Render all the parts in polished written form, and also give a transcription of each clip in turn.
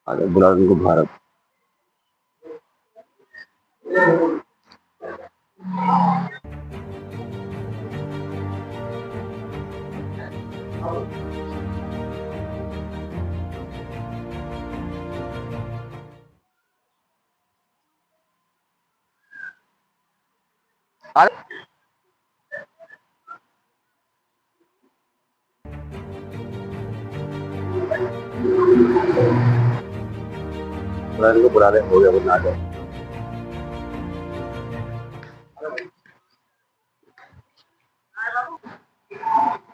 आगे बुला उनको भारत। इनको बुला रहे हो गया वो ना जाए।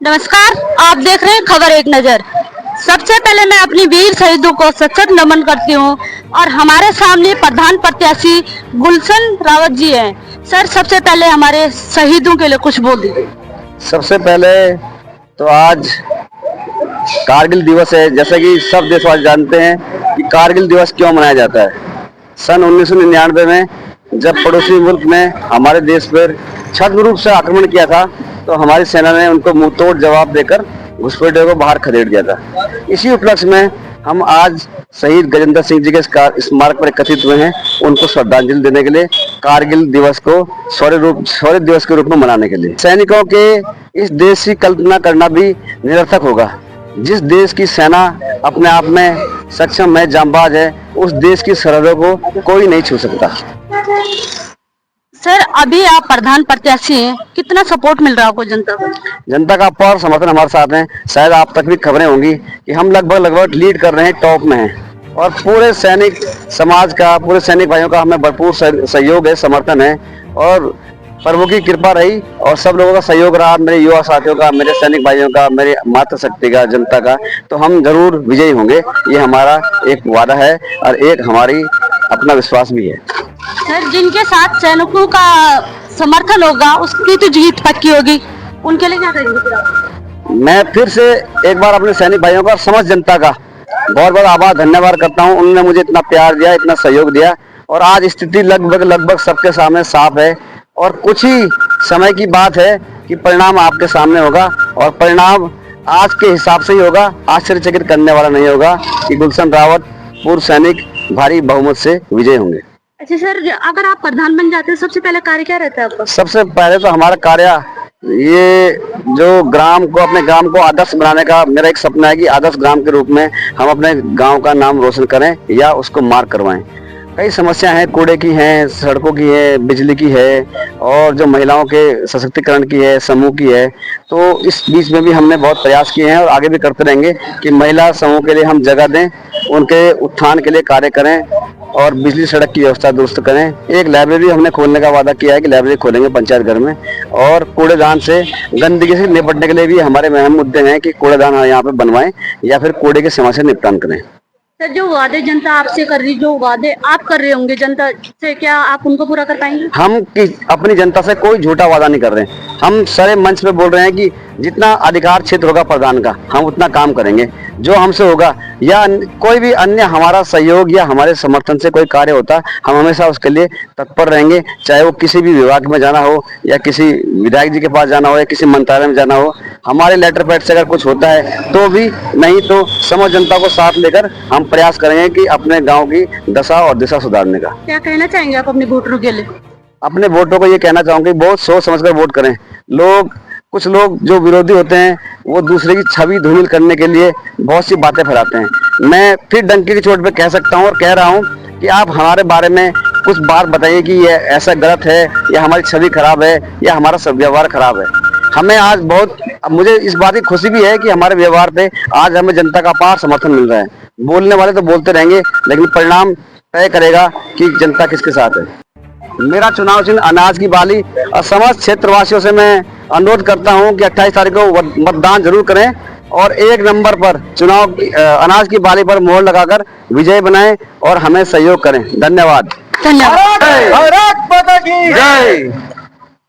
नमस्कार, आप देख रहे हैं खबर एक नजर। सबसे पहले मैं अपनी वीर शहीदों को सशक्त नमन करती हूँ और हमारे सामने प्रधान प्रत्याशी गुलशन रावत जी हैं। सर, सबसे पहले हमारे शहीदों के लिए कुछ बोल दीजिए। सबसे पहले तो आज कारगिल दिवस है। जैसा कि सब देशवासी जानते हैं कि कारगिल दिवस क्यों मनाया जाता है। सन 1999 में जब पड़ोसी मुल्क ने हमारे देश पर छद्म रूप से आक्रमण किया था तो हमारी सेना ने उनको मुंह तोड़ जवाब देकर घुसपैठियों को बाहर खदेड़ दिया था। इसी उपलक्ष्य में हम आज शहीद गजेंद्र सिंह जी के स्मारक पर एकत्रित हुए हैं, उनको श्रद्धांजलि देने के लिए, कारगिल दिवस को शौर्य दिवस के रूप में मनाने के लिए। सैनिकों के इस देश की कल्पना करना भी निरर्थक होगा। जिस देश की सेना अपने आप में सक्षम है, जांबाज है, उस देश की सरहदों को कोई नहीं छू सकता। सर, अभी आप प्रधान प्रत्याशी हैं, कितना सपोर्ट मिल रहा है आपको जनता को? जनता का अपार समर्थन हमारे साथ है। शायद आप तक भी खबरें होंगी कि हम लगभग लीड कर रहे हैं, टॉप में हैं और पूरे सैनिक समाज का, पूरे सैनिक भाइयों का हमें भरपूर सहयोग है, समर्थन है और प्रभु की कृपा रही और सब लोगों का सहयोग रहा, मेरे युवा साथियों का, मेरे सैनिक भाइयों का, मेरे मातृशक्ति का, जनता का, तो हम जरूर विजयी होंगे। ये हमारा एक वादा है और एक हमारी अपना विश्वास भी है। सर, जिनके साथ सैनिकों का समर्थन होगा उसकी तो जीत पक्की होगी, उनके लिए क्या करेंगे? मैं फिर से एक बार अपने सैनिक भाइयों का, समस्त जनता का बहुत बहुत आभार धन्यवाद करता हूं। उन्होंने मुझे इतना प्यार दिया, इतना सहयोग दिया और आज स्थिति लगभग सबके सामने साफ है और कुछ ही समय की बात है कि परिणाम आपके सामने होगा और परिणाम आज के हिसाब से ही होगा। आश्चर्यचकित करने वाला नहीं होगा कि गुलशन रावत पूर्व सैनिक भारी बहुमत से विजय होंगे। अच्छा सर, अगर आप प्रधान बन जाते हैं सबसे पहले कार्य क्या रहता है आपका? सबसे पहले तो हमारा कार्य ये जो अपने ग्राम को आदर्श बनाने का मेरा एक सपना है कि आदर्श ग्राम के रूप में हम अपने गांव का नाम रोशन करें या उसको मार्क करवाएं। कई समस्या हैं, कूड़े की हैं, सड़कों की है, बिजली की है और जो महिलाओं के सशक्तिकरण की है, समूह की है। तो इस बीच में भी हमने बहुत प्रयास किए हैं और आगे भी करते रहेंगे कि महिला समूह के लिए हम जगह दें, उनके उत्थान के लिए कार्य करें और बिजली सड़क की व्यवस्था दुरुस्त करें। एक लाइब्रेरी हमने खोलने का वादा किया है कि लाइब्रेरी खोलेंगे पंचायत घर में और कूड़ेदान से, गंदगी से निपटने के लिए भी हमारे अहम मुद्दे हैं कि कूड़ेदान यहाँ पे बनवाएं या फिर कूड़े की समस्या से निपटान करें। सर, जो वादे जनता आपसे कर रही, जो वादे आप कर रहे होंगे जनता से, क्या आप उनको पूरा कर पाएंगे? हम अपनी जनता से कोई झूठा वादा नहीं कर रहे हैं। हम सारे मंच पे बोल रहे हैं कि जितना अधिकार क्षेत्र होगा प्रधान का, हम उतना काम करेंगे। जो हमसे होगा या कोई भी अन्य हमारा सहयोग या हमारे समर्थन से कोई कार्य होता, हम हमेशा उसके लिए तत्पर रहेंगे। चाहे वो किसी भी विभाग में जाना हो या किसी विधायक जी के पास जाना हो या किसी मंत्रालय में जाना हो, हमारे लेटर पैड से अगर कुछ होता है तो भी, नहीं तो समस्त जनता को साथ लेकर हम प्रयास करेंगे कि अपने गाँव की दशा और दिशा सुधारने का। क्या कहना चाहेंगे आप अपने वोटरों के लिए? अपने वोटरों को ये कहना चाहूंगी, बहुत सोच समझकर वोट करें। कुछ लोग जो विरोधी होते हैं वो दूसरे की छवि धूमिल करने के लिए बहुत सी बातें फैलाते हैं। मैं फिर डंके की चोट पे कह सकता हूँ और कह रहा हूँ कि आप हमारे बारे में कुछ बात बताइए कि ये ऐसा गलत है या हमारी छवि खराब है या हमारा सब व्यवहार खराब है। हमें आज मुझे इस बात की खुशी भी है कि हमारे व्यवहार पे आज हमें जनता का अपार समर्थन मिल रहा है। बोलने वाले तो बोलते रहेंगे लेकिन परिणाम तय करेगा कि जनता किसके साथ है। मेरा चुनाव चिन्ह अनाज की बाली और समस्त क्षेत्रवासियों से मैं अनुरोध करता हूं कि 28 तारीख को मतदान जरूर करें और 1 नंबर पर अनाज की बाली पर मोहर लगाकर विजय बनाएं और हमें सहयोग करें। धन्यवाद। धन्यवाद। भारत माता की जय।